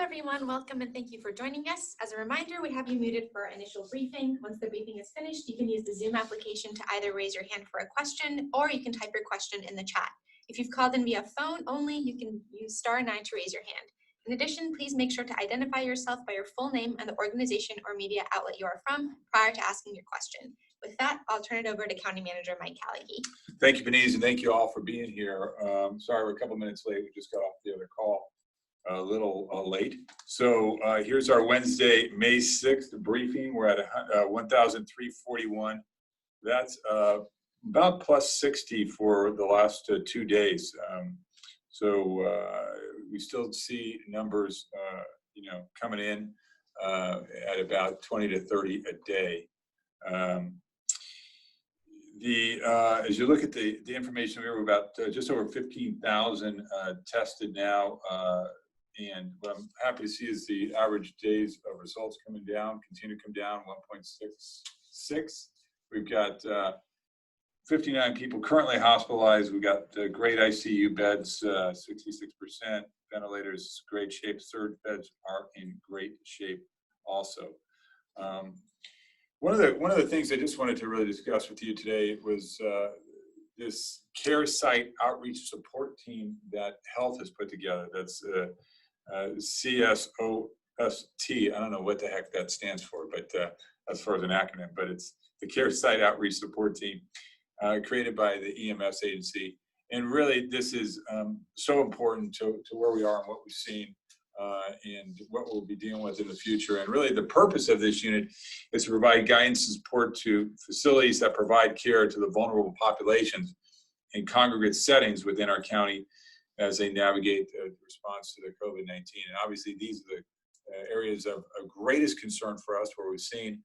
everyone, welcome and thank you for joining us. As a reminder, we have you muted for our initial briefing. Once the briefing is finished, you can use the Zoom application to either raise your hand for a question or you can type your question in the chat. If you've called in via phone only, you can use *9 to raise your hand. In addition, please make sure to identify yourself by your full name and the organization or media outlet you are from prior to asking your question. With that, I'll turn it over to County Manager Mike Callagy. Thank you, Benise, and thank you all for being here. Sorry we're a couple minutes late. We just got off the other call a little late. So here's our Wednesday, May 6th briefing. We're at 1,341. That's about plus 60 for the last 2 days. We still see numbers, coming in at about 20 to 30 a day. As you look at the information, we were about just over 15,000 tested now. And what I'm happy to see is the average days of results continue to come down, 1.66. We've got 59 people currently hospitalized. We've got great ICU beds, 66%. Ventilators, great shape. Surge beds are in great shape also. One of the things I just wanted to really discuss with you today was this care site outreach support team that Health has put together. That's CSOST. I don't know what the heck that stands for, but as far as an acronym, but it's the Care Site Outreach Support Team created by the EMS agency. And really, this is so important to where we are and what we've seen and what we'll be dealing with in the future. And really, the purpose of this unit is to provide guidance and support to facilities that provide care to the vulnerable populations in congregate settings within our county as they navigate the response to the COVID-19. And obviously, these are the areas of greatest concern for us, where we've seen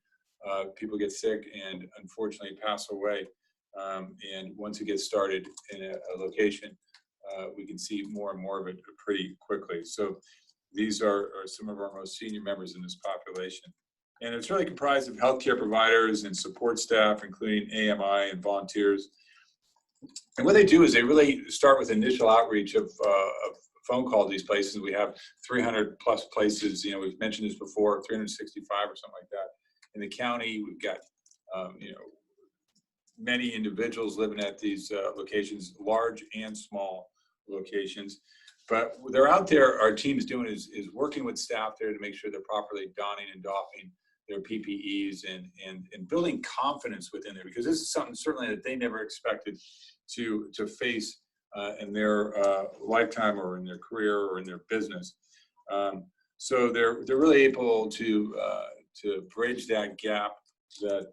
people get sick and unfortunately pass away. And once it gets started in a location, we can see more and more of it pretty quickly. So these are some of our most senior members in this population. And it's really comprised of healthcare providers and support staff, including AMI and volunteers. And what they do is they really start with initial outreach of phone call to these places. We have 300 plus places, we've mentioned this before, 365 or something like that. In the county, we've got, many individuals living at these locations, large and small locations. But they're out there, our team is doing is working with staff there to make sure they're properly donning and doffing their PPEs and building confidence within there, because this is something certainly that they never expected to face in their lifetime or in their career or in their business. So they're really able to bridge that gap that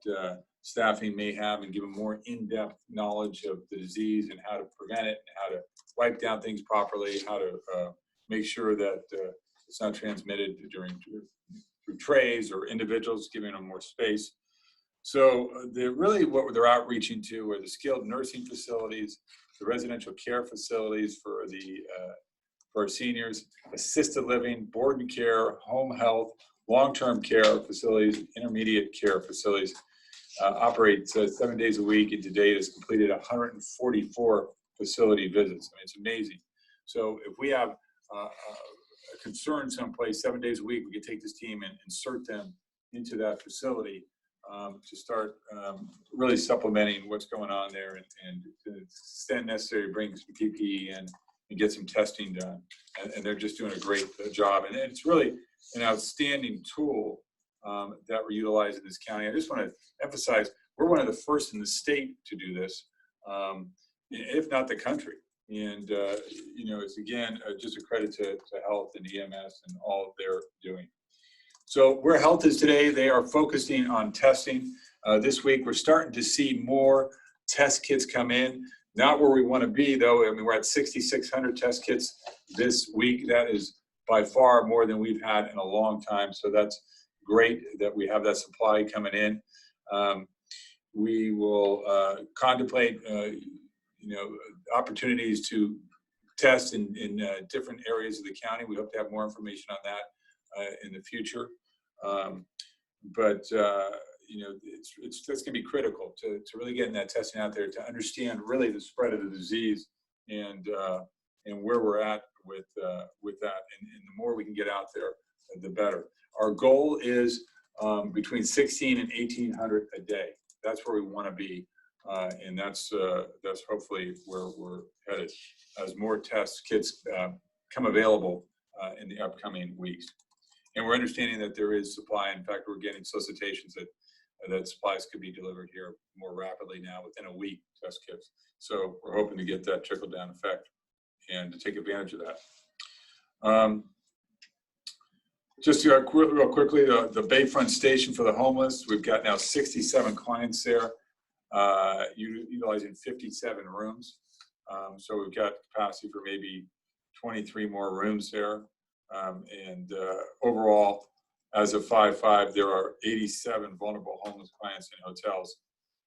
staffing may have and give them more in-depth knowledge of the disease and how to prevent it, and how to wipe down things properly, how to make sure that it's not transmitted through trays or individuals, giving them more space. So what they're outreaching to are the skilled nursing facilities, the residential care facilities for our seniors, assisted living, board and care, home health, long-term care facilities, intermediate care facilities. Operates 7 days a week, and to date has completed 144 facility visits. I mean, it's amazing. So if we have a concern someplace 7 days a week, we can take this team and insert them into that facility to start really supplementing what's going on there, and to the extent necessary, bring some PPE in and get some testing done. And they're just doing a great job. And it's really an outstanding tool that we're utilizing in this county. I just want to emphasize, we're one of the first in the state to do this, if not the country. And, it's again, just a credit to Health and EMS and all they're doing. So where Health is today, they are focusing on testing. This week, we're starting to see more test kits come in. Not where we want to be, though. I mean, we're at 6,600 test kits this week. That is by far more than we've had in a long time. So that's great that we have that supply coming in. We will contemplate, opportunities to test in different areas of the county. We hope to have more information on that in the future. It's going to be critical to really getting that testing out there to understand really the spread of the disease and and where we're at with that. And the more we can get out there, the better. Our goal is between 16 and 1,800 a day. That's where we want to be, and that's hopefully where we're headed as more test kits come available in the upcoming weeks. And we're understanding that there is supply. In fact, we're getting solicitations that supplies could be delivered here more rapidly now within a week, test kits. So we're hoping to get that trickle down effect and to take advantage of that. Just real quickly, the Bayfront Station for the homeless, we've got now 67 clients there, utilizing 57 rooms. So we've got capacity for maybe 23 more rooms there. And overall, as of 5/5, there are 87 vulnerable homeless clients in hotels.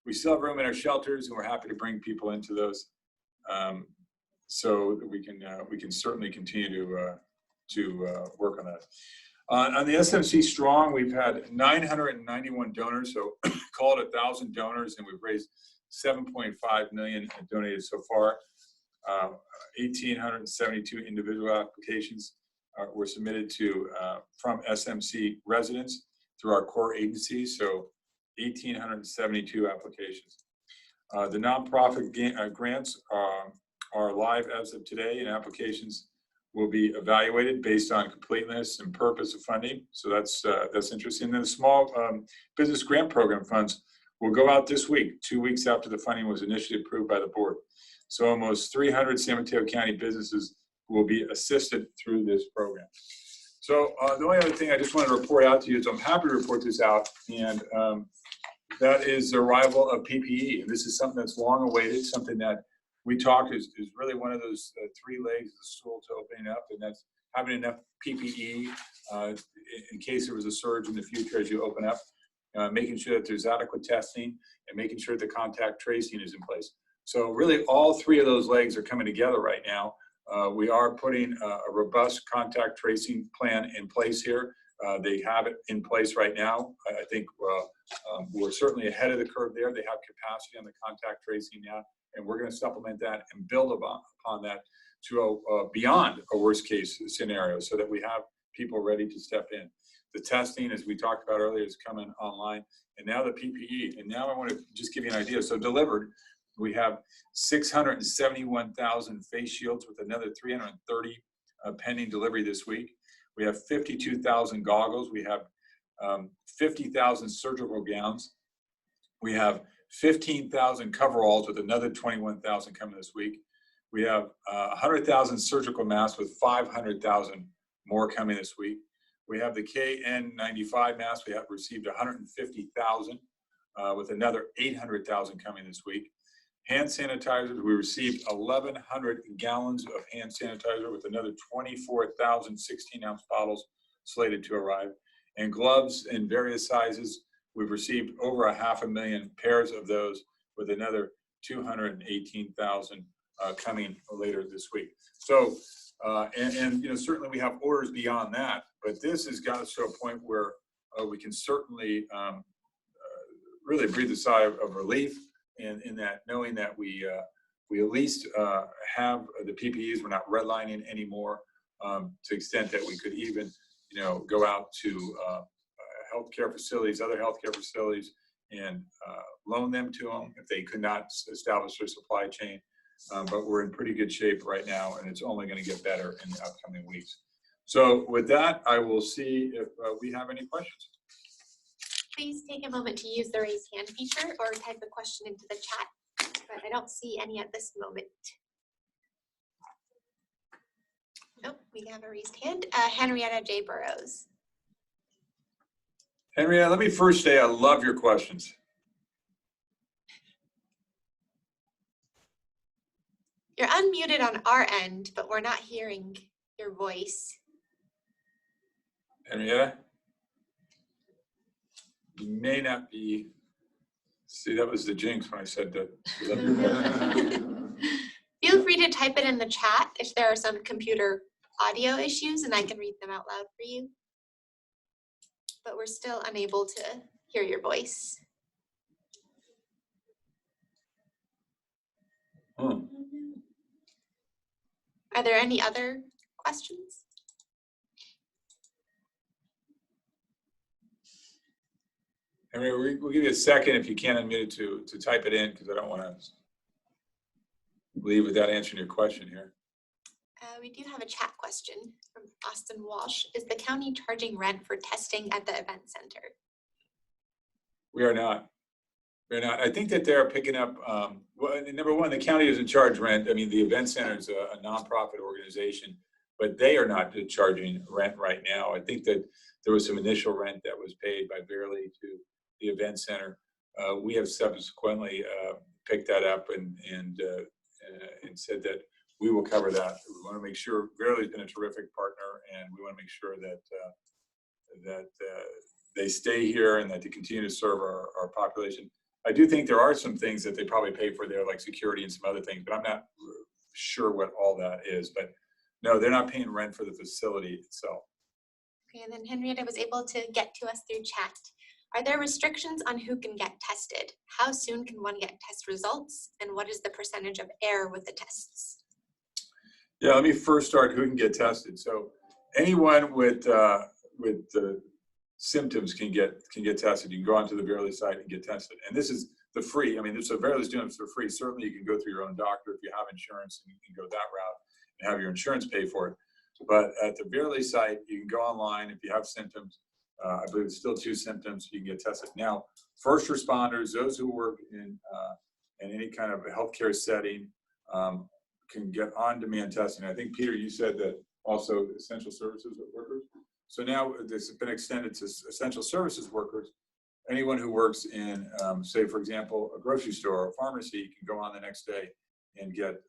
We still have room in our shelters, and we're happy to bring people into those, so that we can certainly continue to work on that. On the SMC Strong, we've had 991 donors, so call it 1,000 donors, and we've raised $7.5 million donated so far. 1,872 individual applications were submitted from SMC residents through our core agencies, so 1,872 applications. The nonprofit grants are live as of today, and applications will be evaluated based on completeness and purpose of funding. So that's interesting. And then the small business grant program funds will go out this week, 2 weeks after the funding was initially approved by the board. So almost 300 San Mateo County businesses will be assisted through this program. So the only other thing I just wanted to report out to you is I'm happy to report this out, and that is the arrival of PPE. And this is something that's long awaited, something that we talked is really one of those 3 legs of the stool to opening up, and that's having enough PPE in case there was a surge in the future as you open up, making sure that there's adequate testing, and making sure that the contact tracing is in place. So really all 3 of those legs are coming together right now. We are putting a robust contact tracing plan in place here. They have it in place right now. I think we're certainly ahead of the curve there. They have capacity on the contact tracing now, and we're going to supplement that and build upon that to beyond a worst case scenario, so that we have people ready to step in. The testing, as we talked about earlier, is coming online, and now the PPE. And now I want to just give you an idea. So delivered, we have 671,000 face shields with another 330 pending delivery this week. We have 52,000 goggles. We have 50,000 surgical gowns. We have 15,000 coveralls with another 21,000 coming this week. We have 100,000 surgical masks with 500,000 more coming this week. We have the KN95 masks. We have received 150,000 with another 800,000 coming this week. Hand sanitizers, we received 1,100 gallons of hand sanitizer with another 24,000 16-ounce bottles slated to arrive. And gloves in various sizes, we've received over 500,000 pairs of those with another 218,000 coming later this week. So, and you know, certainly we have orders beyond that, but this has got us to a point where we can certainly really breathe a sigh of relief in that, knowing that we at least have the PPEs. We're not redlining anymore, to the extent that we could even, you know, go out to healthcare facilities, other healthcare facilities, and loan them to them if they could not establish their supply chain. But we're in pretty good shape right now, and it's only going to get better in the upcoming weeks. So with that, I will see if we have any questions. Please take a moment to use the raise hand feature or type a question into the chat, but I don't see any at this moment. Nope, we have a raised hand. Henrietta J. Burrows. Henrietta, let me first say I love your questions. You're unmuted on our end, but we're not hearing your voice. Henrietta? You may not be, see, that was the jinx when I said that. Feel free to type it in the chat if there are some computer audio issues, and I can read them out loud for you. But we're still unable to hear your voice. Are there any other questions? Henry, we'll give you a second if you can unmute it to type it in, because I don't want to leave without answering your question here. We do have a chat question from Austin Walsh. Is the county charging rent for testing at the event center? We are not. We're not. I think that they're picking up, well, number one, the county doesn't charge rent. I mean, the event center is a nonprofit organization, but they are not charging rent right now. I think that there was some initial rent that was paid by Verily to the event center. We have subsequently picked that up and said that we will cover that. We want to make sure Verily's been a terrific partner, and we want to make sure that they stay here and that they continue to serve our population. I do think there are some things that they probably pay for there, like security and some other things, but I'm not sure what all that is. But no, they're not paying rent for the facility itself. Okay, and then Henrietta was able to get to us through chat. Are there restrictions on who can get tested? How soon can one get test results? And what is the percentage of error with the tests? Yeah, let me first start who can get tested. So anyone with symptoms can get tested. You can go onto the Verily site and get tested. And this is the free. I mean, so Verily's doing this for free. Certainly, you can go through your own doctor if you have insurance, and you can go that route and have your insurance pay for it. But at the Verily site, you can go online if you have symptoms. I believe it's still 2 symptoms. You can get tested. Now, first responders, those who work in any kind of a healthcare setting, can get on-demand testing. I think, Peter, you said that also essential services workers. So now this has been extended to essential services workers. Anyone who works in, say, for example, a grocery store or a pharmacy can go on the next day and get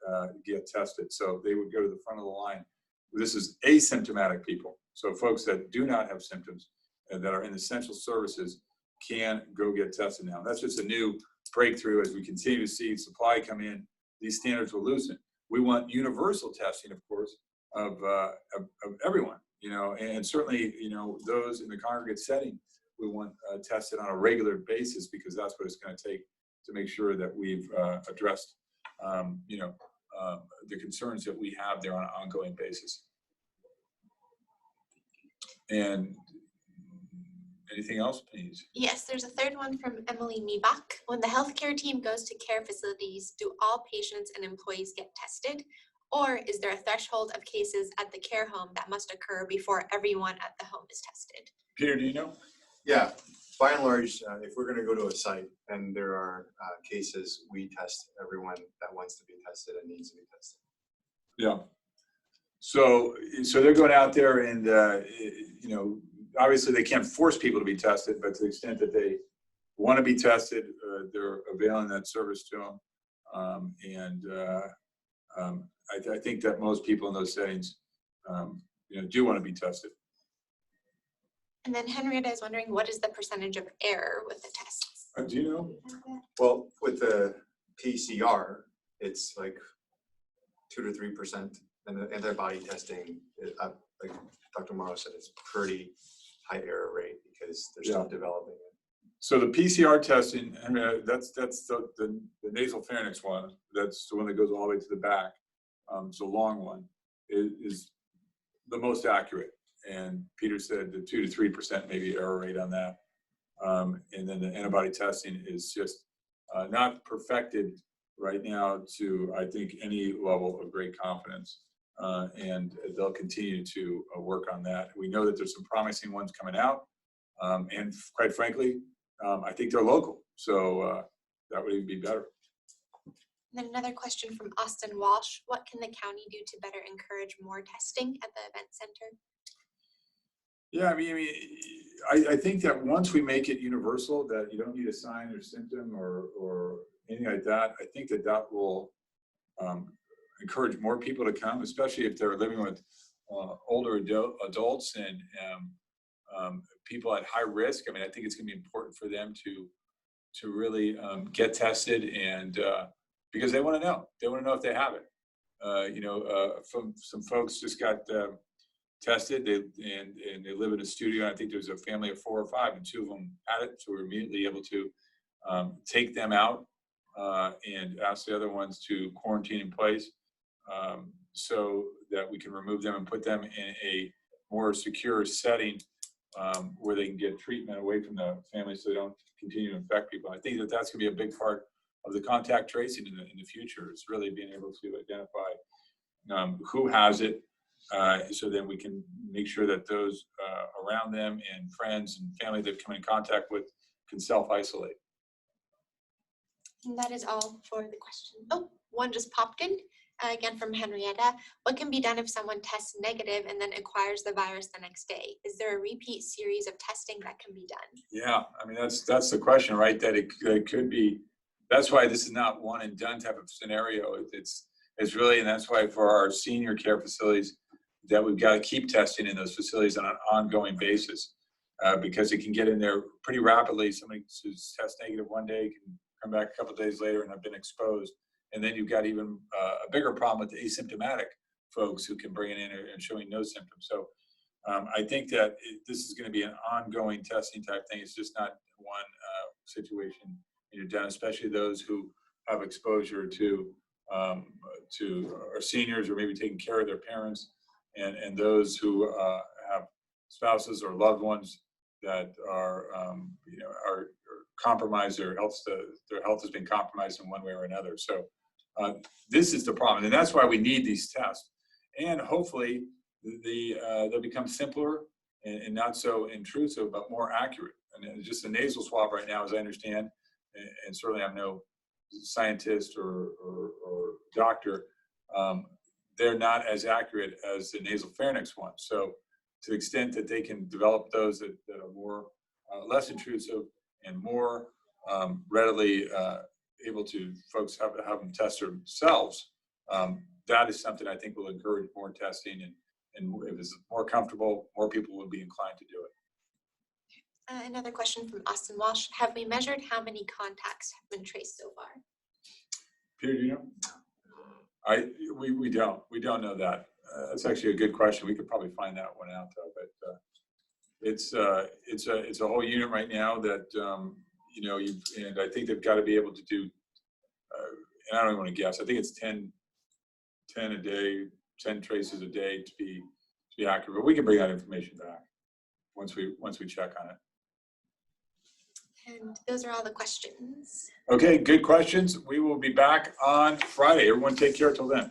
tested. So they would go to the front of the line. This is asymptomatic people. So folks that do not have symptoms and that are in essential services can go get tested now. That's just a new breakthrough. As we continue to see supply come in, these standards will loosen. We want universal testing, of course, of everyone, and certainly, those in the congregate setting, we want tested on a regular basis, because that's what it's going to take to make sure that we've addressed, the concerns that we have there on an ongoing basis. And anything else, please? Yes, there's a third one from Emily Miebach. When the healthcare team goes to care facilities, do all patients and employees get tested? Or is there a threshold of cases at the care home that must occur before everyone at the home is tested? Peter, do you know? Yeah, by and large, if we're going to go to a site and there are cases, we test everyone that wants to be tested and needs to be tested. Yeah. So they're going out there and, obviously they can't force people to be tested, but to the extent that they want to be tested, they're availing that service to them. I think that most people in those settings, do want to be tested. And then Henrietta is wondering, what is the percentage of error with the tests? Do you know? Well, with the PCR, it's like 2 to 3%, and the antibody testing, like Dr. Morrow said, it's pretty high error rate because they're still developing it. So the PCR testing, that's the nasal pharynx one. That's the one that goes all the way to the back. It's a long one. It is the most accurate. And Peter said the 2 to 3% maybe error rate on that. And then the antibody testing is just not perfected right now to, I think, any level of great confidence. And they'll continue to work on that. We know that there's some promising ones coming out. And quite frankly, I think they're local. So that would even be better. And then another question from Austin Walsh. What can the county do to better encourage more testing at the event center? Yeah, I think that once we make it universal, that you don't need a sign or symptom or anything like that, I think that will encourage more people to come, especially if they're living with older adults and people at high risk. I think it's going to be important for them to really get tested, and because they want to know. They want to know if they have it. From some folks just got tested, and they live in a studio. I think there's a family of 4 or 5, and 2 of them had it, so we're immediately able to take them out and ask the other ones to quarantine in place. so that we can remove them and put them in a more secure setting where they can get treatment away from the family so they don't continue to infect people. I think that that's going to be a big part of the contact tracing in the future. Is really being able to identify who has it, so then we can make sure that those around them and friends and family they've come in contact with can self-isolate. And that is all for the question. Oh, one just popped in, again from Henrietta. What can be done if someone tests negative and then acquires the virus the next day? Is there a repeat series of testing that can be done? Yeah, I mean, that's the question, right? That it could be, that's why this is not one and done type of scenario. It's really, and that's why for our senior care facilities, that we've got to keep testing in those facilities on an ongoing basis, because it can get in there pretty rapidly. Somebody who's test negative one day can come back a couple of days later and have been exposed. And then you've got even a bigger problem with the asymptomatic folks who can bring it in and showing no symptoms. So I think that this is going to be an ongoing testing type thing. It's just not one situation you're done, especially those who have exposure to our seniors or maybe taking care of their parents, and those who have spouses or loved ones that are are compromised. Their health has been compromised in one way or another. So this is the problem, and that's why we need these tests. And hopefully, they'll become simpler and not so intrusive, but more accurate. And just a nasal swab right now, as I understand, and certainly I'm no scientist or doctor, they're not as accurate as the nasopharynx one. So to the extent that they can develop those that are more less intrusive and more readily able to folks have them test themselves, that is something I think will encourage more testing, and if it's more comfortable, more people will be inclined to do it. Another question from Austin Walsh. Have we measured how many contacts have been traced so far? Peter, do you know? We don't know that. That's actually a good question. We could probably find that one out though. But it's a whole unit right now that and I think they've got to be able to do. And I don't even want to guess. I think it's 10 a day, 10 traces a day to be accurate. But we can bring that information back once we check on it. And those are all the questions. Okay, good questions. We will be back on Friday. Everyone take care till then.